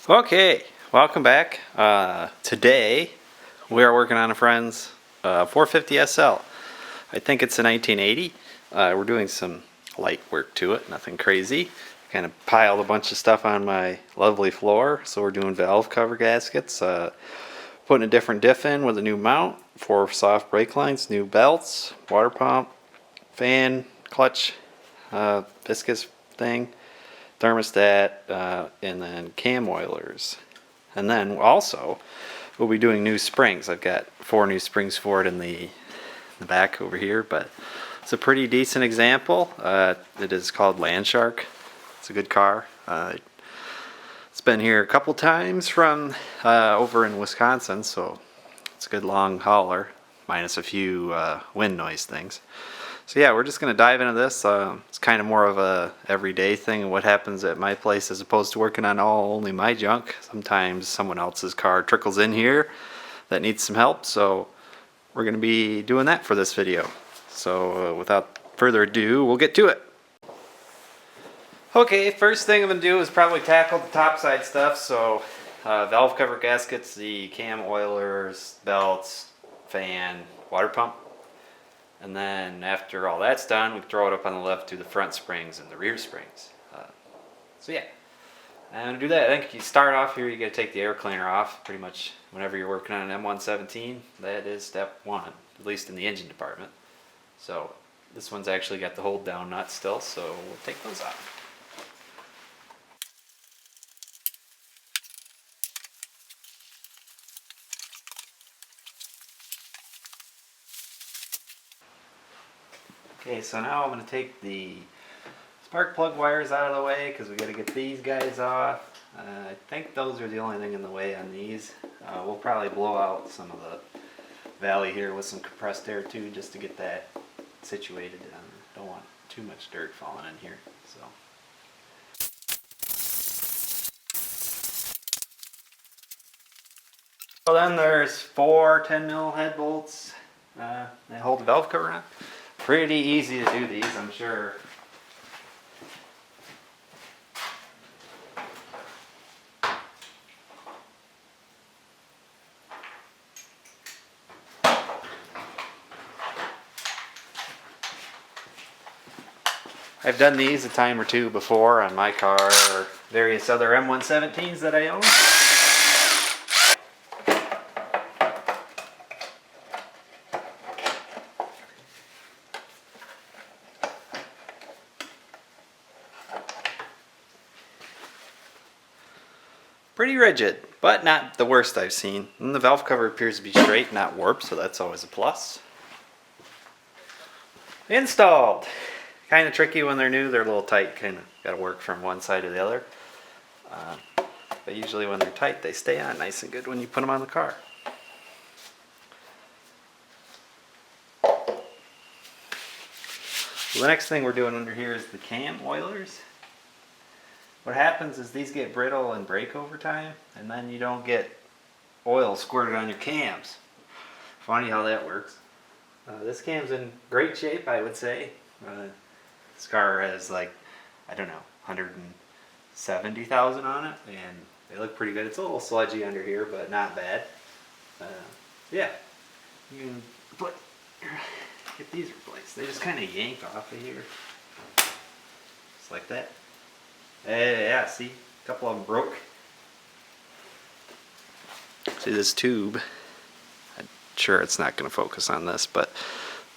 Okay, welcome back. Today we are working on a friend's 450 SL. I think it's a 1980. We're doing some light work to it, nothing crazy. Kind of piled a bunch of stuff on my lovely floor, so we're doing valve cover gaskets. Putting a different diff in with a new mount, 4 soft brake lines, new belts, water pump, fan, clutch, viscous thing, thermostat, and then cam oilers. And then also, we'll be doing new springs. I've got 4 new springs for it in the back over here, but it's a pretty decent example. It is called Landshark. It's a good car. It's been here a couple times from over in Wisconsin, so it's a good long hauler, minus a few wind noise things. So yeah, we're just going to dive into this. It's kind of more of a everyday thing and what happens at my place as opposed to working on only my junk. Sometimes someone else's car trickles in here that needs some help, so we're going to be doing that for this video. So without further ado, we'll get to it. Okay, first thing I'm going to do is probably tackle the topside stuff. So valve cover gaskets, the cam oilers, belts, fan, water pump. And then after all that's done, we throw it up on the left to the front springs and the rear springs. So yeah, and to do that, I think you start off here, you got to take the air cleaner off. Pretty much whenever you're working on an M117, that is step one, at least in the engine department. So this one's actually got the hold down nuts still, so we'll take those off. Okay, so now I'm going to take the spark plug wires out of the way because we got to get these guys off. I think those are the only thing in the way on these. We'll probably blow out some of the valley here with some compressed air too, just to get that situated. Don't want too much dirt falling in here. So then there's 4 10mm head bolts that hold the valve cover on. Pretty easy to do these, I'm sure. I've done these a time or two before on my car or various other M117s that I own. Pretty rigid, but not the worst I've seen. And the valve cover appears to be straight, not warped, so that's always a plus. Installed. Kind of tricky when they're new. They're a little tight. Kind of got to work from one side to the other. But usually when they're tight, they stay on nice and good when you put them on the car. So the next thing we're doing under here is the cam oilers. What happens is these get brittle and break over time, and then you don't get oil squirted on your cams. Funny how that works. This cam's in great shape, I would say. This car has like, I don't know, 170,000 on it, and they look pretty good. It's a little sludgy under here, but not bad. Yeah, you can get these replaced. They just kind of yank off of here, just like that. Yeah, see, a couple of them broke. See this tube? I'm sure it's not going to focus on this, but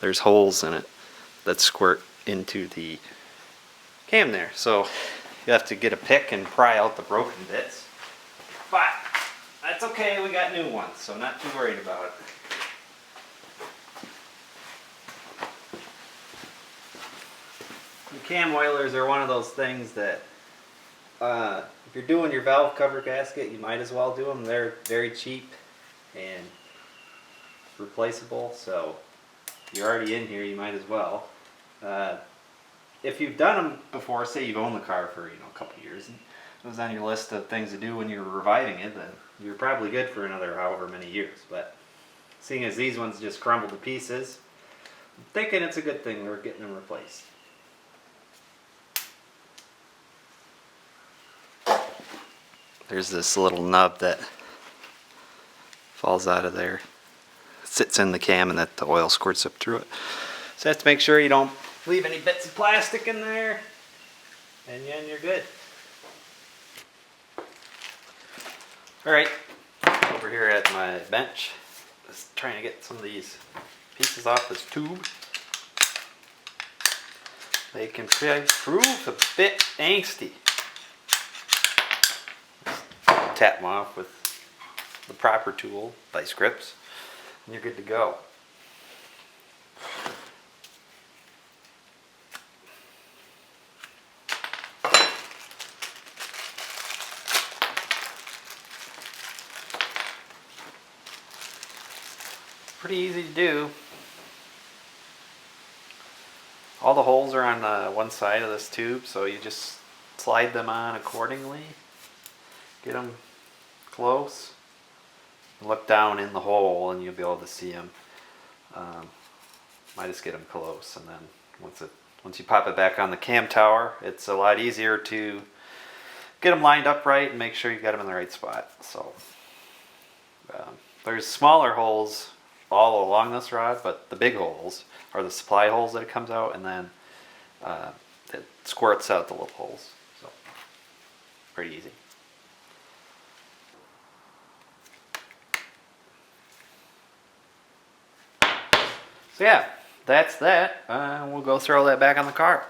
there's holes in it that squirt into the cam there. So you have to get a pick and pry out the broken bits. But that's okay, we got new ones, so not too worried about it. The cam oilers are one of those things that if you're doing your valve cover gasket, you might as well do them. They're very cheap and replaceable, so you're already in here, you might as well. If you've done them before, say you've owned the car for a couple years, and it was on your list of things to do when you're reviving it, then you're probably good for another however many years. But seeing as these ones just crumble to pieces, I'm thinking it's a good thing we're getting them replaced. there's this little nub that falls out of there. It sits in the cam and that the oil squirts up through it. So you have to make sure you don't leave any bits of plastic in there, and then you're good. Alright, over here at my bench, just trying to get some of these pieces off this tube. They can prove a bit angsty. Tap them off with the proper tool, vice grips, and you're good to go. Pretty easy to do. All the holes are on one side of this tube, so you just slide them on accordingly. Get them close. Look down in the hole and you'll be able to see them. I just get them close, and then once you pop it back on the cam tower, it's a lot easier to get them lined up right and make sure you got them in the right spot. So there's smaller holes all along this rod, but the big holes are the supply holes that it comes out, and then it squirts out the little holes. So pretty easy. So yeah, that's that. We'll go throw that back on the car.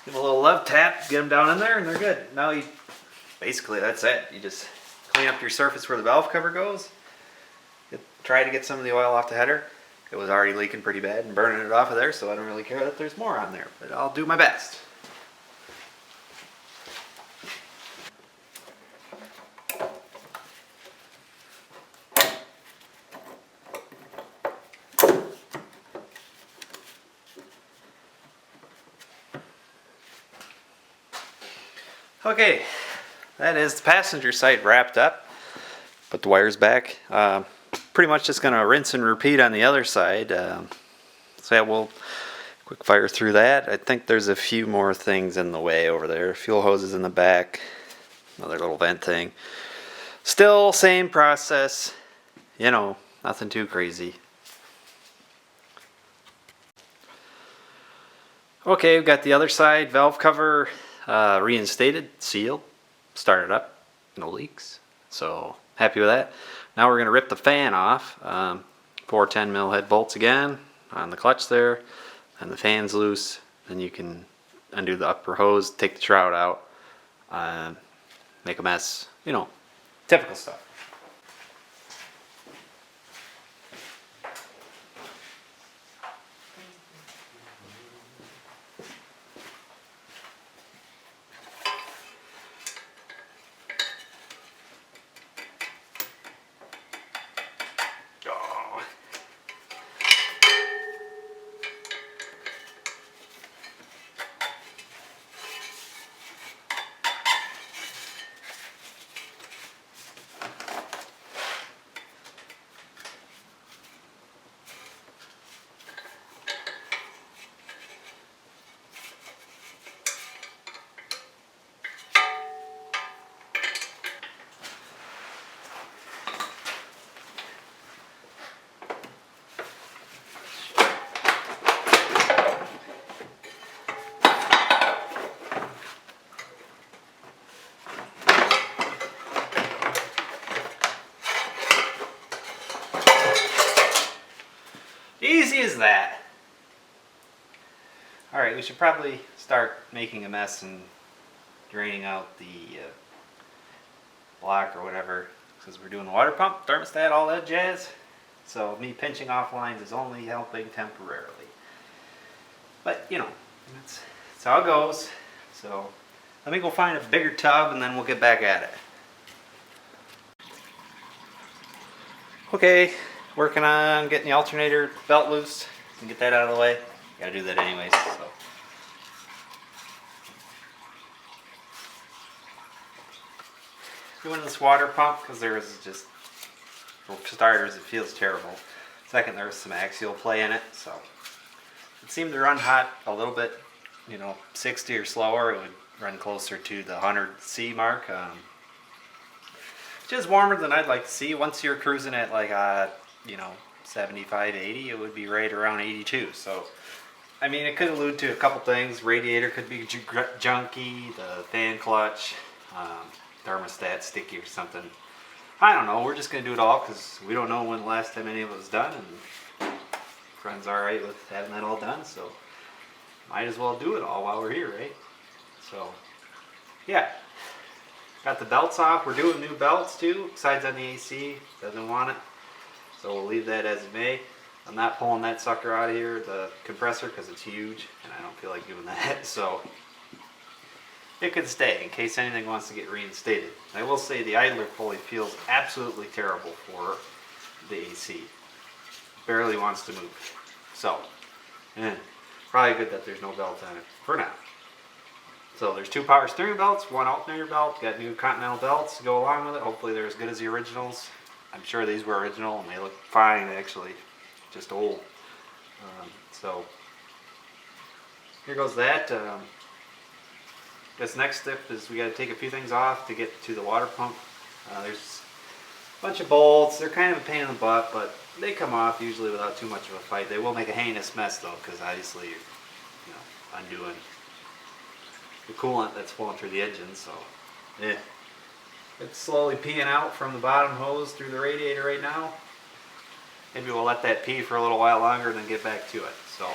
Give them a little love tap, get them down in there, and they're good. Now basically that's it. You just clean up your surface where the valve cover goes. Try to get some of the oil off the header. It was already leaking pretty bad and burning it off of there, so I don't really care that there's more on there, but I'll do my best. Okay, that is the passenger side wrapped up. Put the wires back. Pretty much just going to rinse and repeat on the other side. So yeah, we'll quick fire through that. I think there's a few more things in the way over there. Fuel hoses in the back. Another little vent thing. Still same process. You know, nothing too crazy. Okay, we've got the other side valve cover reinstated, sealed, started up, no leaks. So happy with that. Now we're going to rip the fan off. 4 10mm head bolts again on the clutch there, and the fan's loose. Then you can undo the upper hose, take the shroud out, make a mess. You know, typical stuff. Easy as that. Alright, we should probably start making a mess and draining out the block or whatever, because we're doing the water pump, thermostat, all that jazz. So me pinching off lines is only helping temporarily. But, you know, that's how it goes. So let me go find a bigger tub and then we'll get back at it. Okay, working on getting the alternator belt loose and get that out of the way. Gotta do that anyways, so. Doing this water pump because there is just, for starters, it feels terrible. Second, there's some axial play in it, so it seemed to run hot a little bit. 60 or slower, it would run closer to the 100C mark. Which is warmer than I'd like to see. Once you're cruising at like 75, 80, it would be right around 82. So, I mean, it could allude to a couple things. Radiator could be junky, the fan clutch, thermostat sticky or something. I don't know. We're just going to do it all because we don't know when the last time any of it was done. And friend's all right with having that all done. So might as well do it all while we're here, right? So, yeah. Got the belts off. We're doing new belts too. Sides on the AC. Doesn't want it. So we'll leave that as it may. I'm not pulling that sucker out of here, the compressor, because it's huge. And I don't feel like doing that. So it could stay in case anything wants to get reinstated. I will say the idler pulley feels absolutely terrible for the AC. Barely wants to move. So, probably good that there's no belt on it for now. So there's 2 power steering belts, 1 alternator belt, got new Continental belts to go along with it. Hopefully they're as good as the originals. I'm sure these were original and they look fine actually, just old. So here goes that. This next step is we got to take a few things off to get to the water pump. There's a bunch of bolts. They're kind of a pain in the butt, but they come off usually without too much of a fight. They will make a heinous mess though, because obviously you're undoing the coolant that's flowing through the engine. So yeah, it's slowly peeing out from the bottom hose through the radiator right now. Maybe we'll let that pee for a little while longer and then get back to it. So.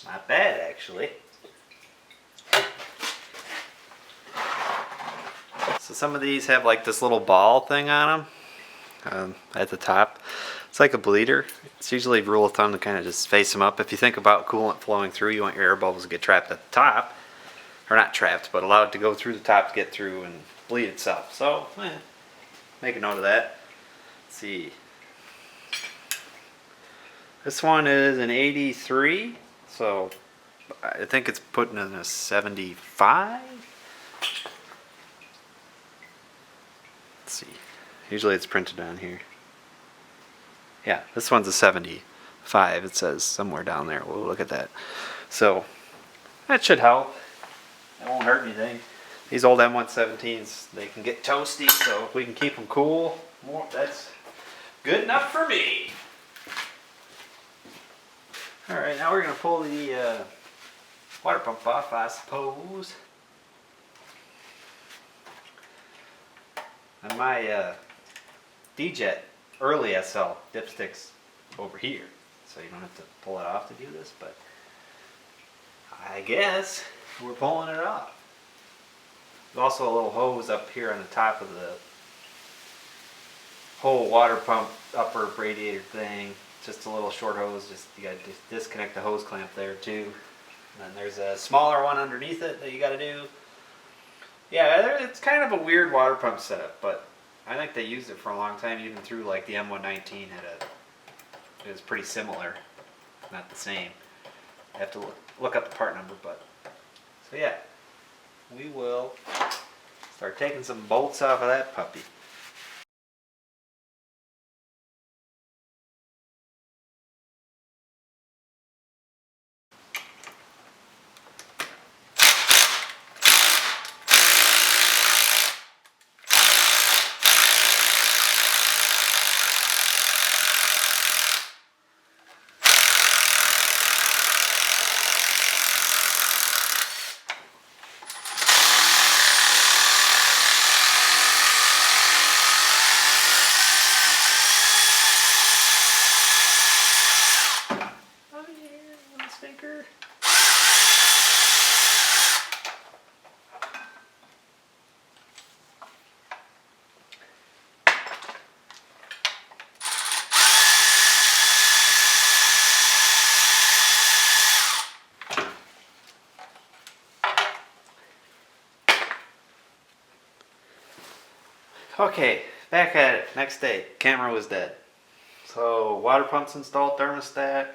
Not bad, actually. So some of these have like this little ball thing on them at the top. It's like a bleeder. It's usually a rule of thumb to kind of just face them up. If you think about coolant flowing through, you want your air bubbles to get trapped at the top. Or not trapped, but allowed to go through the top to get through and bleed itself. So, make a note of that. Let's see. This one is an 83. So I think it's putting in a 75. Let's see. Usually it's printed on here. Yeah, this one's a 75. It says somewhere down there. We'll look at that. So that should help. It won't hurt anything. These old M117s, they can get toasty, so if we can keep them cool, that's good enough for me. Alright, now we're going to pull the water pump off, I suppose. And my D-Jet early SL dipstick's over here, so you don't have to pull it off to do this, but I guess we're pulling it off. There's also a little hose up here on the top of the whole water pump upper radiator thing. Just a little short hose, just you gotta disconnect the hose clamp there too. And then there's a smaller one underneath it that you gotta do. Yeah, it's kind of a weird water pump setup, but I think they used it for a long time, even through like the M119 it was pretty similar, not the same. I have to look up the part number, but so yeah, we will start taking some bolts off of that puppy. breaker. Okay, back at it. Next day, camera was dead. So water pump's installed, thermostat,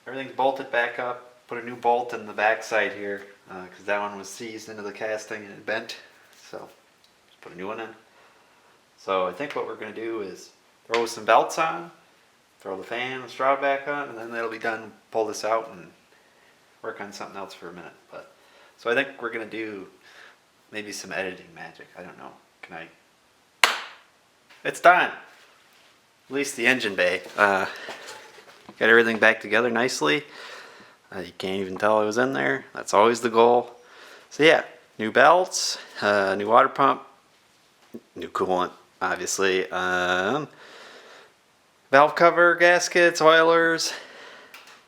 everything's bolted back up. Put a new bolt in the back side here because that one was seized into the casting and it bent. So just put a new one in. So I think what we're going to do is throw some belts on, throw the fan and straw back on, and then that'll be done. Pull this out and work on something else for a minute. So I think we're going to do maybe some editing magic. I don't know. Can I? It's done. At least the engine bay. Got everything back together nicely. You can't even tell it was in there. That's always the goal. So yeah, new belts, new water pump, new coolant, obviously. Valve cover, gaskets, oilers.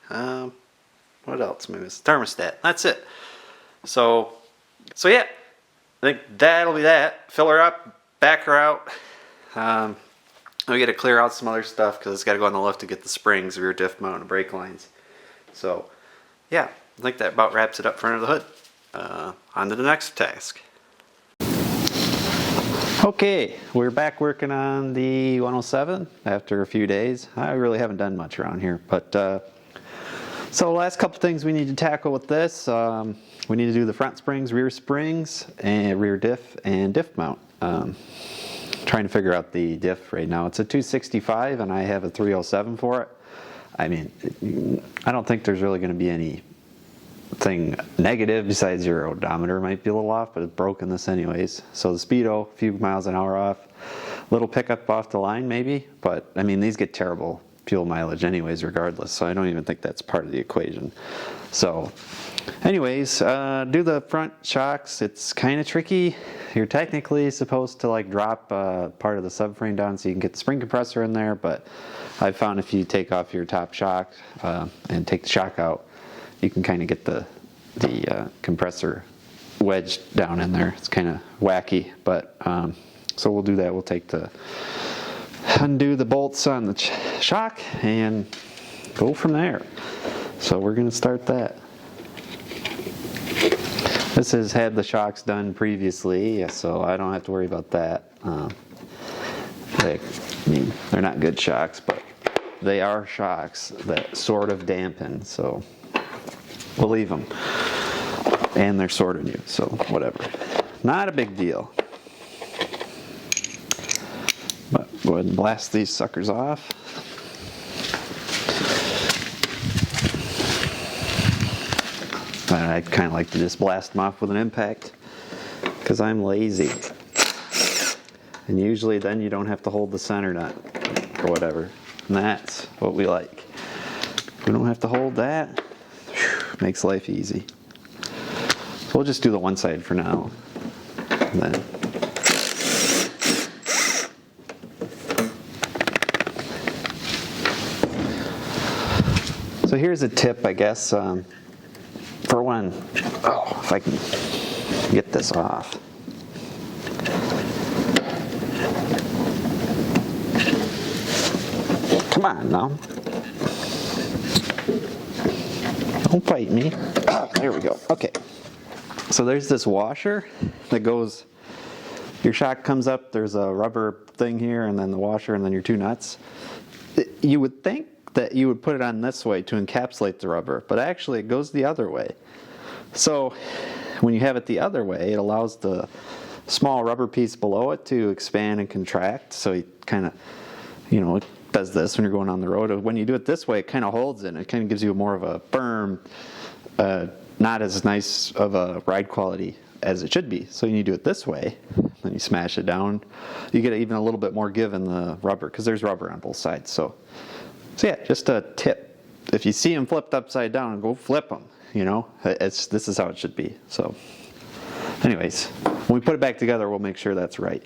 What else? Maybe it's thermostat. That's it. So yeah, I think that'll be that. Fill her up, back her out. We got to clear out some other stuff because it's got to go on the lift to get the springs, rear diff mount, and brake lines. So, yeah, I think that about wraps it up front of the hood. On to the next task. Okay, we're back working on the 107 after a few days. I really haven't done much around here, but so the last couple things we need to tackle with this, we need to do the front springs, and rear diff, and diff mount. Trying to figure out the diff right now. It's a 265 and I have a 307 for it. I mean, I don't think there's really going to be anything negative besides your odometer might be a little off, but it's broken this anyways. So the speedo, a few miles an hour off, little pickup off the line maybe, but I mean these get terrible fuel mileage anyways regardless, so I don't even think that's part of the equation. So anyways, do the front shocks. It's kind of tricky. You're technically supposed to like drop part of the subframe down so you can get the spring compressor in there, but I've found if you take off your top shock and take the shock out, you can kind of get the compressor wedged down in there. It's kind of wacky, but so we'll do that. We'll undo the bolts on the shock and go from there. So we're going to start that. This has had the shocks done previously, so I don't have to worry about that. They're not good shocks, but they are shocks that sort of dampen, so we'll leave them. And they're sort of new, so whatever. Not a big deal. But go ahead and blast these suckers off. I'd kind of like to just blast them off with an impact because I'm lazy. And usually then you don't have to hold the center nut or whatever. And that's what we like. We don't have to hold that. Makes life easy. So we'll just do the one side for now. And then so here's a tip, I guess, for when, if I can get this off. Come on now. Don't bite me. Oh, there we go. Okay. So there's this washer that goes, your shock comes up, there's a rubber thing here, and then the washer, and then your two nuts. You would think that you would put it on this way to encapsulate the rubber, but actually it goes the other way. So when you have it the other way, it allows the small rubber piece below it to expand and contract. So you kind of, it does this when you're going on the road. When you do it this way, it kind of holds it. It kind of gives you more of a firm, not as nice of a ride quality as it should be. So you need to do it this way, then you smash it down. You get even a little bit more give in the rubber because there's rubber on both sides. So yeah, just a tip. If you see them flipped upside down, go flip them. This is how it should be. So anyways, when we put it back together, we'll make sure that's right.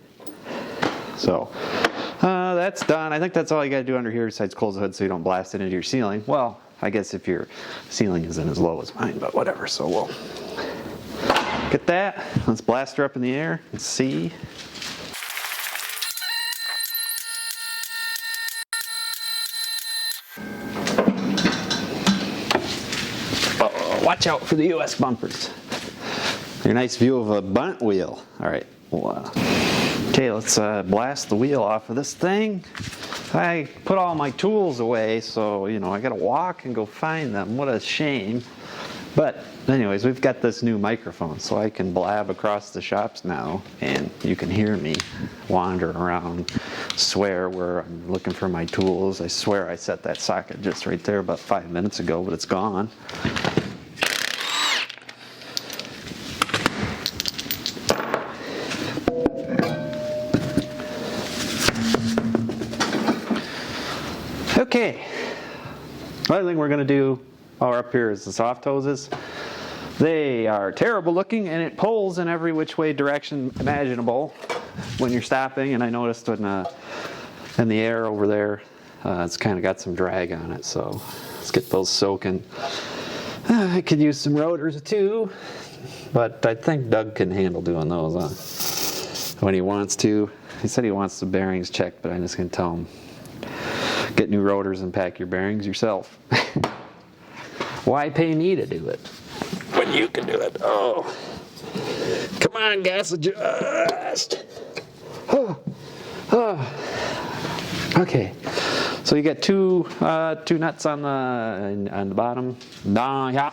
So that's done. I think that's all you got to do under here besides close the hood so you don't blast it into your ceiling. Well, I guess if your ceiling isn't as low as mine, but whatever. So we'll get that. Let's blast her up in the air and see. Watch out for the US bumpers. Your nice view of a bunt wheel. All right. Well, okay, let's blast the wheel off of this thing. I put all my tools away, so you know I gotta walk and go find them. What a shame. But anyways, we've got this new microphone, so I can blab across the shops now, and you can hear me wander around, swear where I'm looking for my tools. I swear I set that socket just right there about 5 minutes ago, but it's gone. Okay, another thing we're going to do up here is the soft hoses. They are terrible looking, and it pulls in every which way direction imaginable when you're stopping. And I noticed when in the air over there, it's kind of got some drag on it. So let's get those soaking. I could use some rotors too, but I think Doug can handle doing those when he wants to. He said he wants the bearings checked, but I'm just going to tell him, get new rotors and pack your bearings yourself. Why pay me to do it when you can do it? Oh, come on, gas adjust. Oh. Okay, so you got two nuts on the bottom. Yeah.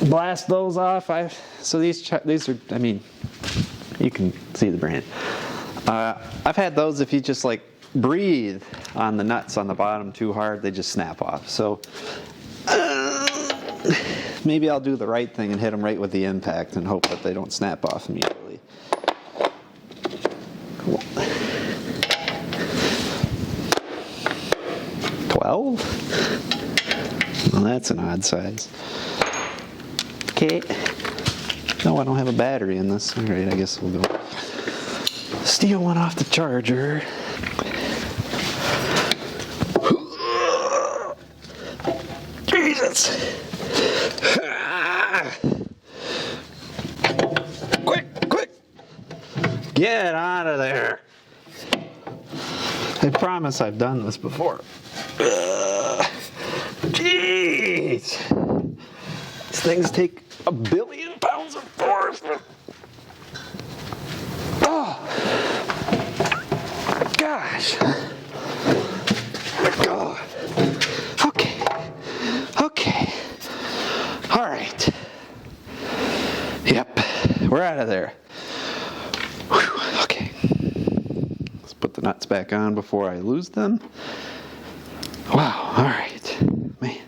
Blast those off. So these are, I mean, you can see the brand. I've had those, if you just like breathe on the nuts on the bottom too hard, they just snap off. So maybe I'll do the right thing and hit them right with the impact and hope that they don't snap off immediately. Cool. 12? Well, that's an odd size. Okay. No, I don't have a battery in this. All right, I guess we'll go steal one off the charger. Jesus! Quick! Get out of there! I promise I've done this before. Jeez! These things take 1 billion pounds of force. Oh! Gosh! Oh. Okay. All right. Yep. We're out of there. Whew. Okay. Let's put the nuts back on before I lose them. Wow. All right. Man.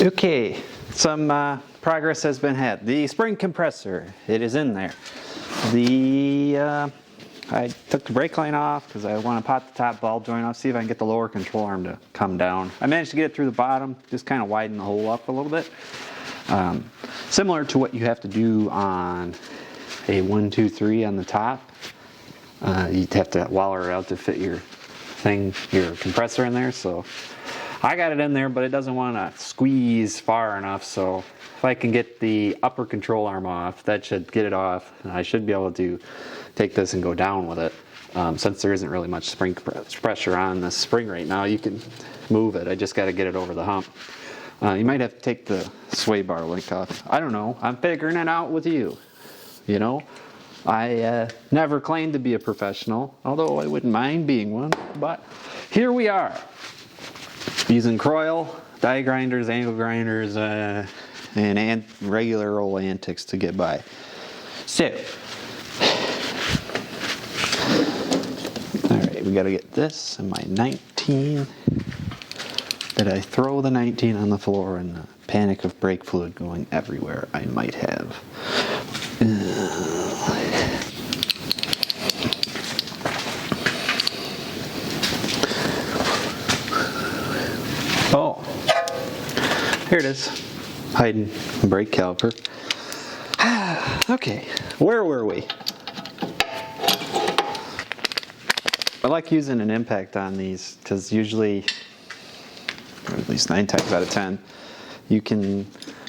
Okay. Some progress has been had. The spring compressor. It is in there. I took the brake line off because I want to pop the top ball joint off, see if I can get the lower control arm to come down. I managed to get it through the bottom, just kind of widen the hole up a little bit. Similar to what you have to do on a 1, 2, 3 on the top. You'd have to waller it out to fit your compressor in there. So I got it in there, but it doesn't want to squeeze far enough. So if I can get the upper control arm off, that should get it off. And I should be able to take this and go down with it. Since there isn't really much spring pressure on the spring right now, you can move it. I just got to get it over the hump. You might have to take the sway bar link off. I don't know. I'm figuring it out with you. You know, I never claimed to be a professional, although I wouldn't mind being one. But here we are, using Croyle, die grinders, angle grinders, and regular old antics to get by. So, alright, we gotta get this and my 19. Did I throw the 19 on the floor in the panic of brake fluid going everywhere? I might have. Oh, here it is, hiding the brake caliper. Okay, where were we? I like using an impact on these because usually, or at least 9 times out of 10, you can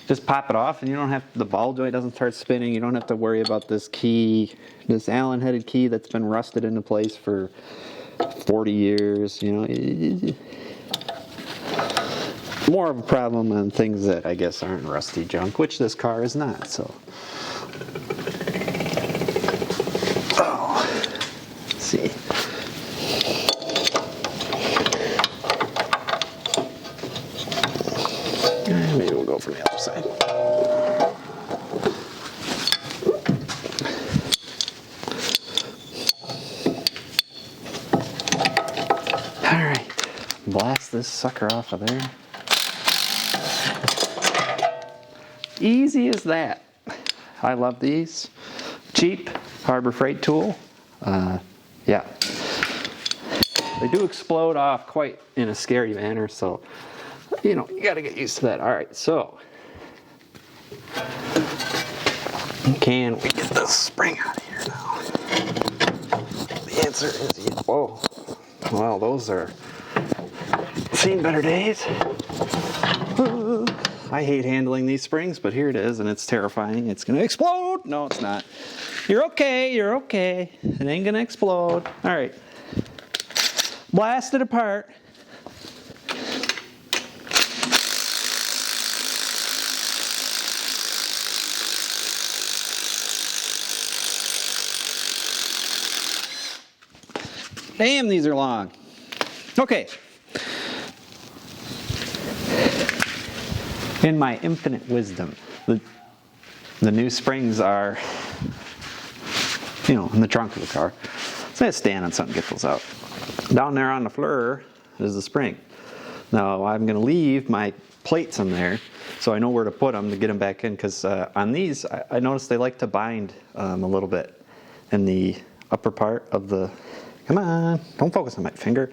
just pop it off and you don't have, the ball joint doesn't start spinning. You don't have to worry about this key, this Allen headed key that's been rusted into place for 40 years, you know. More of a problem on things that I guess aren't rusty junk, which this car is not, so. Oh, let's see. Maybe we'll go from the other side. All right, blast this sucker off of there. Easy as that. I love these. Cheap Harbor Freight tool. Yeah. They do explode off quite in a scary manner, so you know, you gotta get used to that. All right, so can we get this spring out of here now? The answer is yes. Whoa. Well, those are seen better days. I hate handling these springs, but here it is, and it's terrifying. It's gonna explode. No, it's not. You're okay, you're okay. It ain't gonna explode. All right. Blast it apart. Damn, these are long. Okay. In my infinite wisdom, the new springs are, you know, in the trunk of the car. So I had to stand on something to get those out. Down there on the floor is the spring. Now I'm going to leave my plates in there so I know where to put them to get them back in, because on these I noticed they like to bind a little bit in the upper part of the, come on, don't focus on my finger,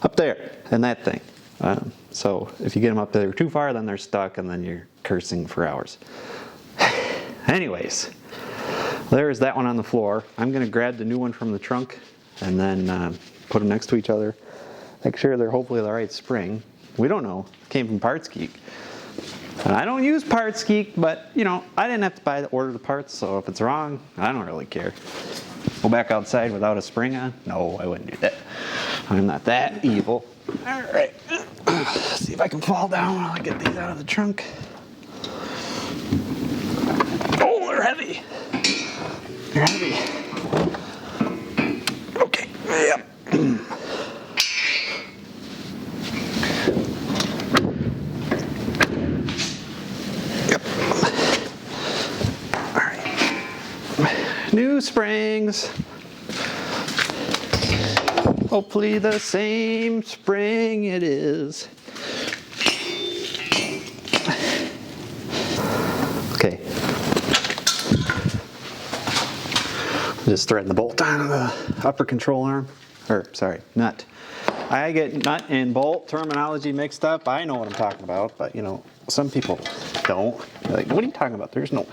up there in that thing. So if you get them up there too far, then they're stuck and then you're cursing for hours. Anyways, there's that one on the floor. I'm going to grab the new one from the trunk and then put them next to each other. Make sure they're hopefully the right spring. We don't know. It came from Parts Geek. And I don't use Parts Geek, but you know, I didn't have to order the parts, so if it's wrong, I don't really care. Go back outside without a spring on? No, I wouldn't do that. I'm not that evil. All right. See if I can fall down while I get these out of the trunk. Oh, they're heavy. They're heavy. Okay. Yep. Yep. All right. New springs. Hopefully the same spring it is. Okay. Just threading the bolt on the upper control arm. Or, sorry, nut. I get nut and bolt terminology mixed up. I know what I'm talking about, but you know, some people don't. They're like, what are you talking about? There's no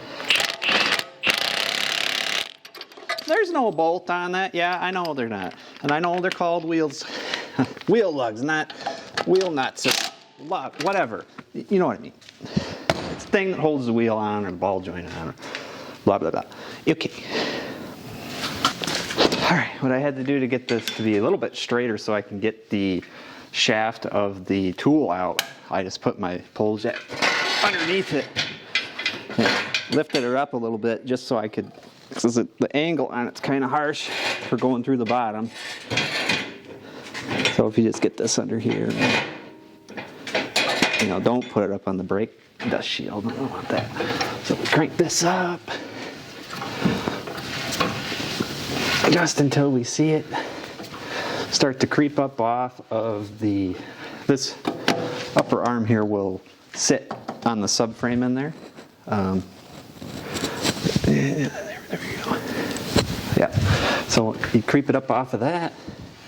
bolt on that. Yeah, I know they're not. And I know they're called wheels, wheel lugs, not wheel nuts, or whatever. You know what I mean. It's the thing that holds the wheel on or the ball joint on or blah, blah, blah. Okay. All right, what I had to do to get this to be a little bit straighter so I can get the shaft of the tool out, I just put my pole jack underneath it and lifted her up a little bit just so I could, because the angle on it's kind of harsh for going through the bottom. So if you just get this under here, you know, don't put it up on the brake dust shield. I don't want that. So we crank this up just until we see it start to creep up off of this upper arm here will sit on the subframe in there. There we go. Yeah. So you creep it up off of that,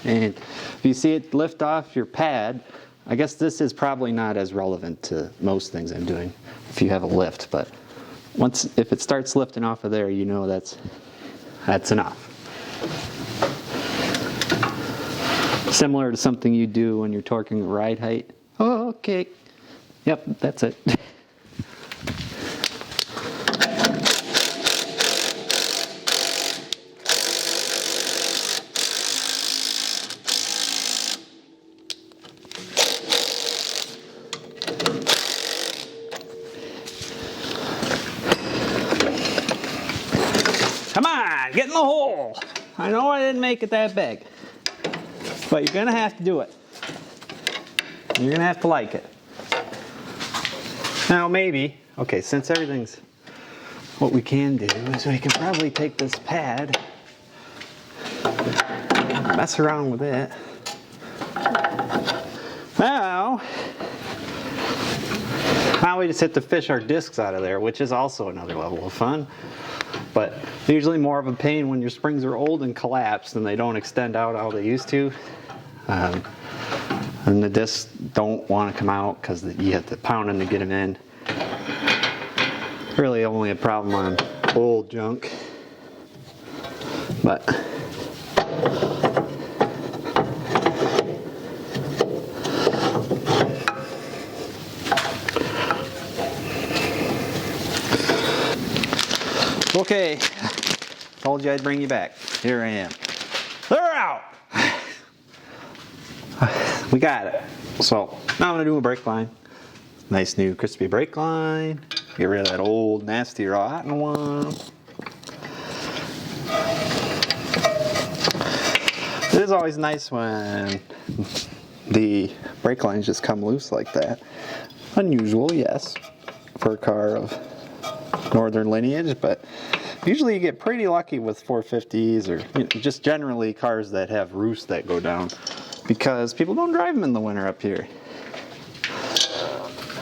and if you see it lift off your pad, I guess this is probably not as relevant to most things I'm doing if you have a lift, but if it starts lifting off of there, you know that's enough. Similar to something you do when you're torquing a ride height. Oh, okay. Yep, that's it. Come on, get in the hole. I know I didn't make it that big, but you're gonna have to do it. You're gonna have to like it. Now maybe, okay, since everything's, what we can do is we can probably take this pad, mess around with it. Now we just have to fish our discs out of there, which is also another level of fun. But usually more of a pain when your springs are old and collapsed and they don't extend out how they used to. And the discs don't want to come out because you have to pound them to get them in. Really only a problem on old junk. But okay, told you I'd bring you back. Here I am. They're out! We got it. So now I'm gonna do a brake line. Nice new crispy brake line. Get rid of that old nasty rotten one. It is always nice when the brake lines just come loose like that. Unusual, yes, for a car of northern lineage, but usually you get pretty lucky with 450s or just generally cars that have roofs that go down because people don't drive them in the winter up here.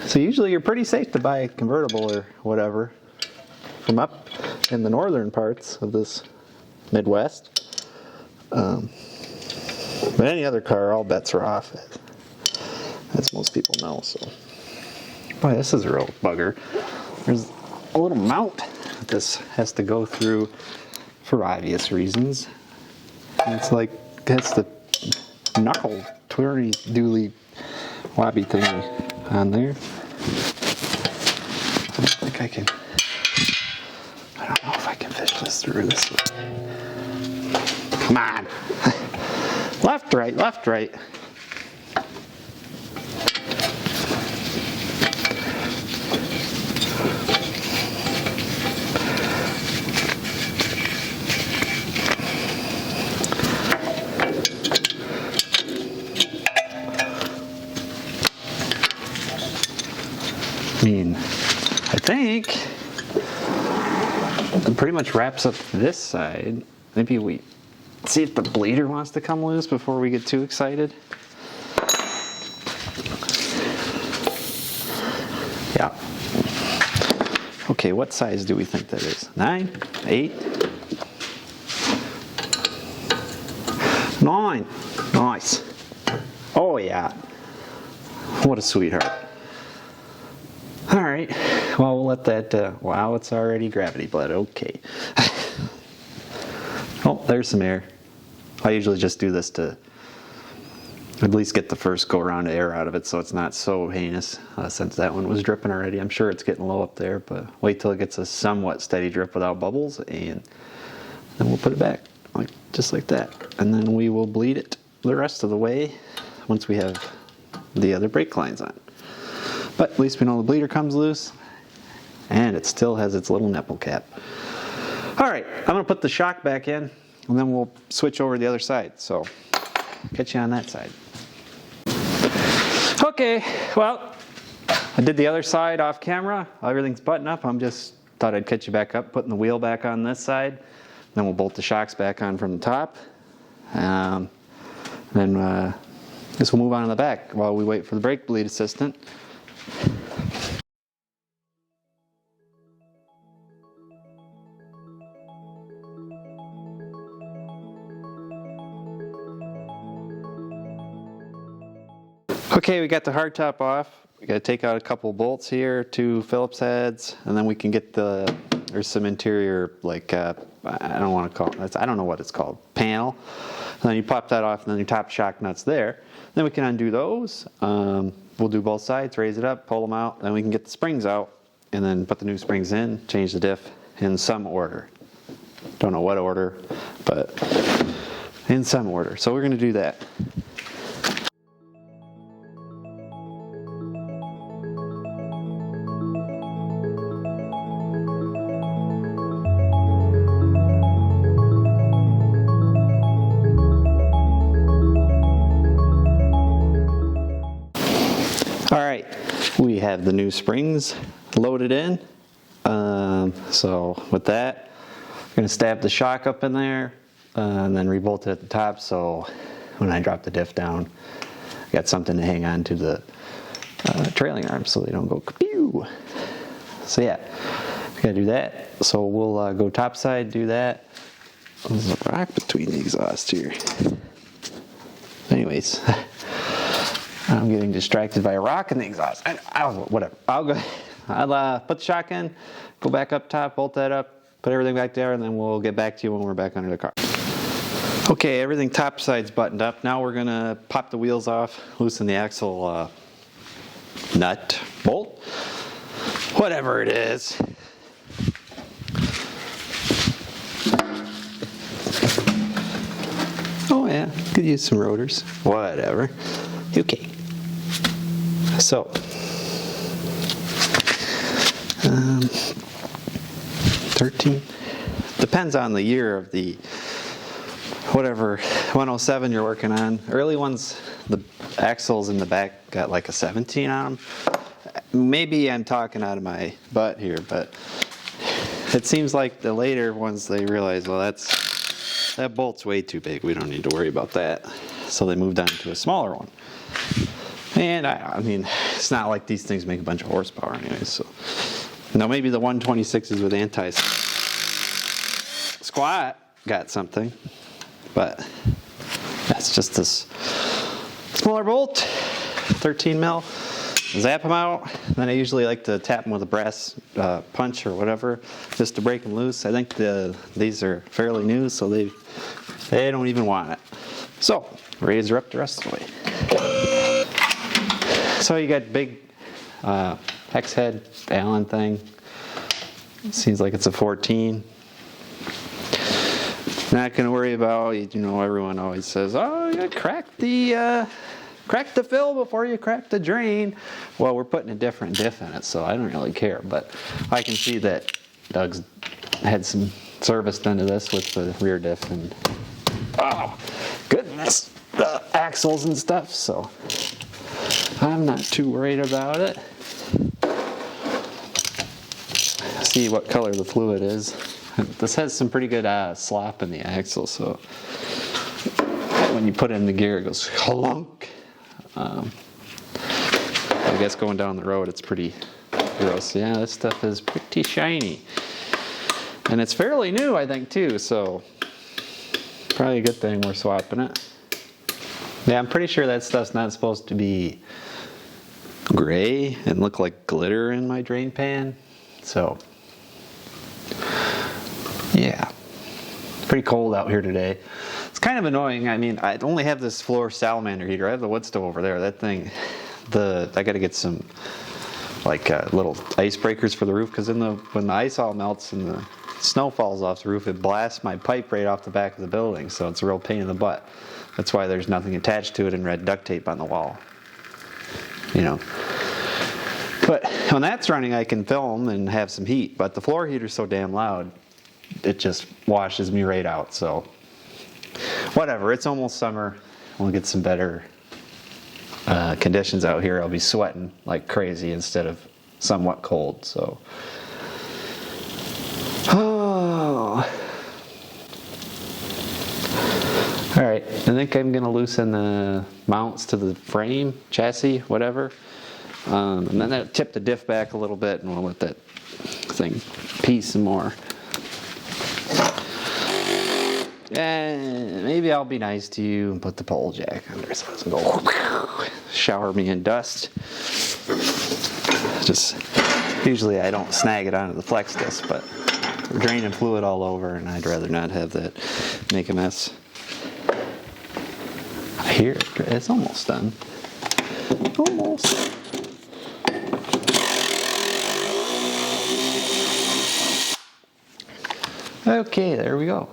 So usually you're pretty safe to buy a convertible or whatever from up in the northern parts of this Midwest. But any other car, all bets are off, as most people know. So, boy, this is a real bugger. There's a little mount that this has to go through for obvious reasons. And it's like, that's the knuckle twirly dooley wobby thingy on there. I don't know if I can fish this through this way. Come on. Left, right, left, right. I mean, I think it pretty much wraps up this side. Maybe we see if the bleeder wants to come loose before we get too excited. Yeah. Okay, what size do we think that is? 9? 8? 9. Nice. Oh yeah. What a sweetheart. All right, well, we'll let that, wow, it's already gravity bled, okay. Oh, there's some air. I usually just do this to at least get the first go around of air out of it so it's not so heinous, since that one was dripping already. I'm sure it's getting low up there, but wait till it gets a somewhat steady drip without bubbles, and then we'll put it back, just like that. And then we will bleed it the rest of the way once we have the other brake lines on. But at least we know the bleeder comes loose, and it still has its little nipple cap. All right, I'm gonna put the shock back in, and then we'll switch over to the other side. So, catch you on that side. Okay, well, I did the other side off camera. Everything's buttoned up. Just thought I'd catch you back up, putting the wheel back on this side. Then we'll bolt the shocks back on from the top. Then I guess we'll move on to the back while we wait for the brake bleed assistant. Okay, we got the hardtop off. We got to take out a couple bolts here, 2 Phillips heads, and then we can get there's some interior, like, I don't want to call it, I don't know what it's called, panel. And then you pop that off, and then your top shock nut's there. Then we can undo those. We'll do both sides, raise it up, pull them out, then we can get the springs out, and then put the new springs in, change the diff in some order. Don't know what order, but in some order. So we're going to do that. Alright, we have the new springs loaded in. So with that, we're going to stab the shock up in there and then rebolt it at the top, so when I drop the diff down, I got something to hang on to the trailing arms so they don't go pew. So yeah, we got to do that. So we'll go top side, do that. There's a rock between the exhaust here. Anyways, I'm getting distracted by a rock in the exhaust. Whatever. I'll put the shock in, go back up top, bolt that up, put everything back there, and then we'll get back to you when we're back under the car. Okay, everything top side's buttoned up. Now we're gonna pop the wheels off, loosen the axle nut, bolt, whatever it is. Oh yeah, could use some rotors, whatever. Okay, so 13, depends on the year of the whatever 107 you're working on. Early ones, the axles in the back got like a 17 on them. Maybe I'm talking out of my butt here, but it seems like the later ones, they realize, well, that bolt's way too big, we don't need to worry about that, so they moved on to a smaller one. And I mean, it's not like these things make a bunch of horsepower anyway, so. Now maybe the 126s with anti-squat got something, but that's just this smaller bolt, 13 mil. Zap them out. Then I usually like to tap them with a brass punch or whatever, just to break them loose. I think these are fairly new, so they don't even want it. So raise her up the rest of the way. So you got big hex head Allen thing. Seems like it's a 14. Not going to worry about, you know, everyone always says, oh, you gotta crack the fill before you crack the drain. Well, we're putting a different diff in it, so I don't really care. But I can see that Doug's had some service done to this with the rear diff, and oh goodness, the axles and stuff. So I'm not too worried about it. See what color the fluid is. This has some pretty good slop in the axle, so when you put it in the gear, it goes clunk. I guess going down the road, it's pretty gross. Yeah, this stuff is pretty shiny, and it's fairly new, I think, too. So probably a good thing we're swapping it. Yeah, I'm pretty sure that stuff's not supposed to be gray and look like glitter in my drain pan. So yeah, pretty cold out here today. It's kind of annoying. I mean, I only have this floor salamander heater. I have the wood stove over there. That thing, I got to get some like little ice breakers for the roof, because when the ice all melts and the snow falls off the roof, it blasts my pipe right off the back of the building. So it's a real pain in the butt. That's why there's nothing attached to it and red duct tape on the wall. You know. But when that's running, I can film and have some heat. But the floor heater's so damn loud, it just washes me right out. So whatever, it's almost summer. We'll get some better conditions out here. I'll be sweating like crazy instead of somewhat cold. So all right, I think I'm gonna loosen the mounts to the frame, chassis, whatever. And then I'll tip the diff back a little bit, and we'll let that thing pee some more. And maybe I'll be nice to you and put the pole jack under so it doesn't go shower me in dust. Just usually I don't snag it onto the flex disc, but we're draining fluid all over, and I'd rather not have that make a mess. Here, it's almost done. Almost. Okay, there we go.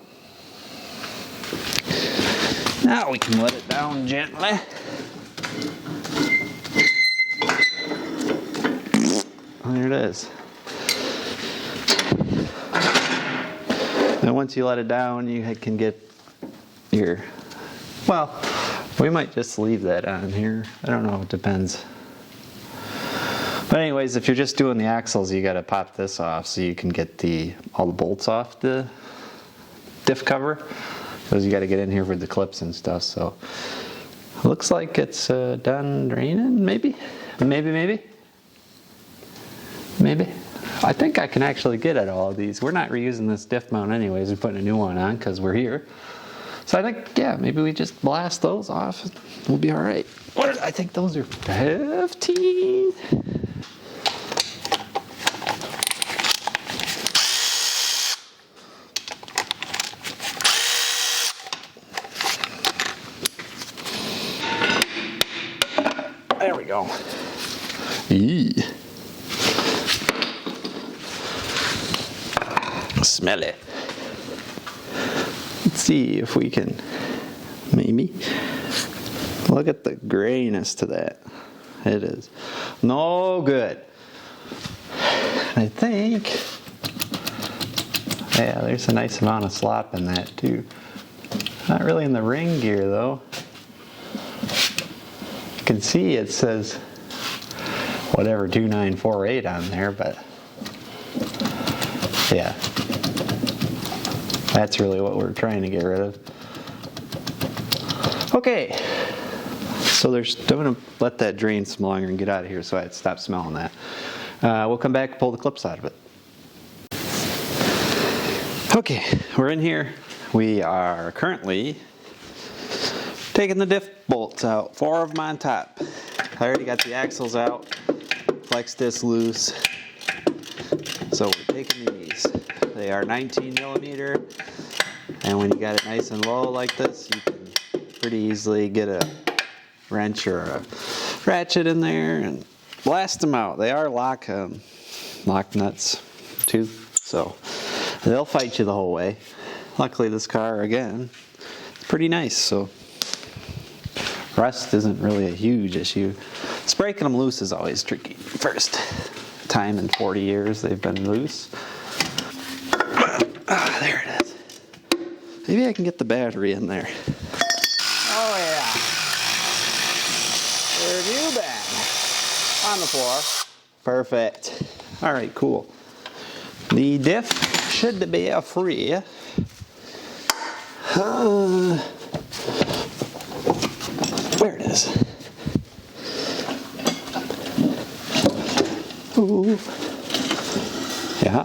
Now we can let it down gently. There it is. Now once you let it down, you can get your, well, we might just leave that on here. I don't know, it depends. But anyways, if you're just doing the axles, you gotta pop this off so you can get all the bolts off the diff cover. Because you gotta get in here with the clips and stuff, so. Looks like it's done draining, maybe? Maybe. I think I can actually get at all of these. We're not reusing this diff mount anyways, we're putting a new one on because we're here. So I think, yeah, maybe we just blast those off. We'll be all right. I think those are 15. There we go. Eee. Smell it. Let's see if we can, maybe. Look at the grayness to that. It is no good. I think, yeah, there's a nice amount of slop in that too. Not really in the ring gear though. You can see it says whatever 2948 on there, but yeah. That's really what we're trying to get rid of. Okay, so I'm gonna let that drain some longer and get out of here so I stop smelling that. We'll come back and pull the clips out of it. Okay, we're in here. We are currently taking the diff bolts out, 4 of them on top. I already got the axles out, flex disc loose. So we're taking these. They are 19 millimeter, and when you got it nice and low like this, you can pretty easily get a wrench or a ratchet in there and blast them out. They are lock nuts too, so they'll fight you the whole way. Luckily this car, again, is pretty nice, so rust isn't really a huge issue. Breaking them loose is always tricky. First time in 40 years they've been loose. Ah, there it is. Maybe I can get the battery in there. Oh yeah. Where have you been? On the floor. Perfect. All right, cool. The diff should be free. Where it is. Ooh. Yeah.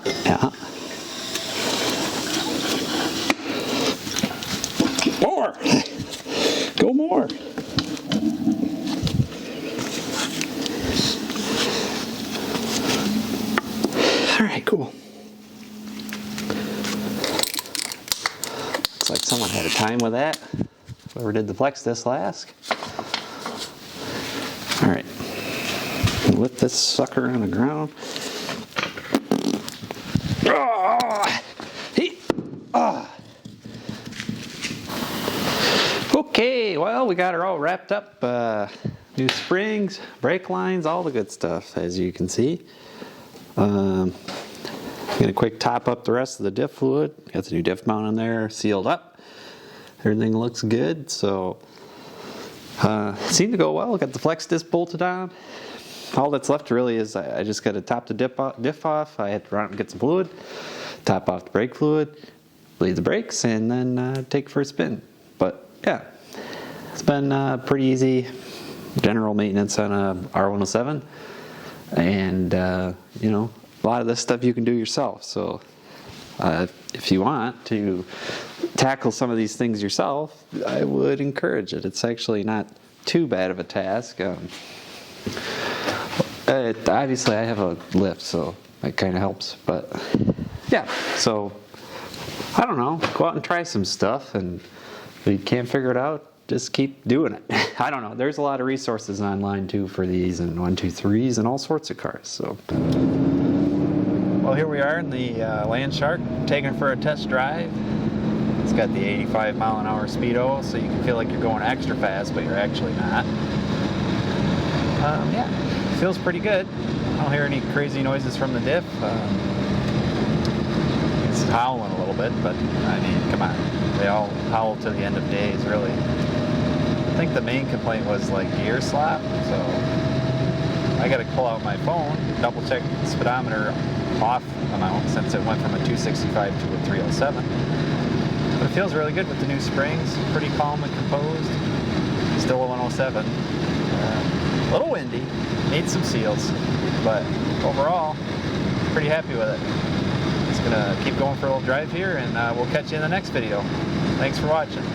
More! Go more! Alright, cool. Looks like someone had a time with that. Whoever did the flex disc last. Alright. Lift this sucker on the ground. Okay, well, we got her all wrapped up. New springs, brake lines, all the good stuff, as you can see. I'm gonna quick top up the rest of the diff fluid. Got the new diff mount on there, sealed up. Everything looks good, so seemed to go well. Got the flex disc bolted on. All that's left really is I just got to top the diff off. I had to run out and get some fluid, top off the brake fluid, bleed the brakes, and then take it for a spin. But yeah, it's been pretty easy general maintenance on a R107, and you know, a lot of this stuff you can do yourself. So if you want to tackle some of these things yourself, I would encourage it. It's actually not too bad of a task. Obviously I have a lift, so that kind of helps, but yeah, so I don't know, go out and try some stuff, and if you can't figure it out, just keep doing it. I don't know, there's a lot of resources online too for these, and 123s and all sorts of cars. So well, here we are in the Landshark, taking it for a test drive. It's got the 85 mile an hour speedo, so you can feel like you're going extra fast, but you're actually not. Yeah, feels pretty good. I don't hear any crazy noises from the diff. It's howling a little bit, but I mean, come on. They all howl to the end of days, really. I think the main complaint was like gear slop, so I got to pull out my phone, double check the speedometer off amount since it went from a 265 to a 307. But it feels really good with the new springs, pretty calm and composed. Still a 107. A little windy, needs some seals, but overall, pretty happy with it. Just gonna keep going for a little drive here, and we'll catch you in the next video. Thanks for watching.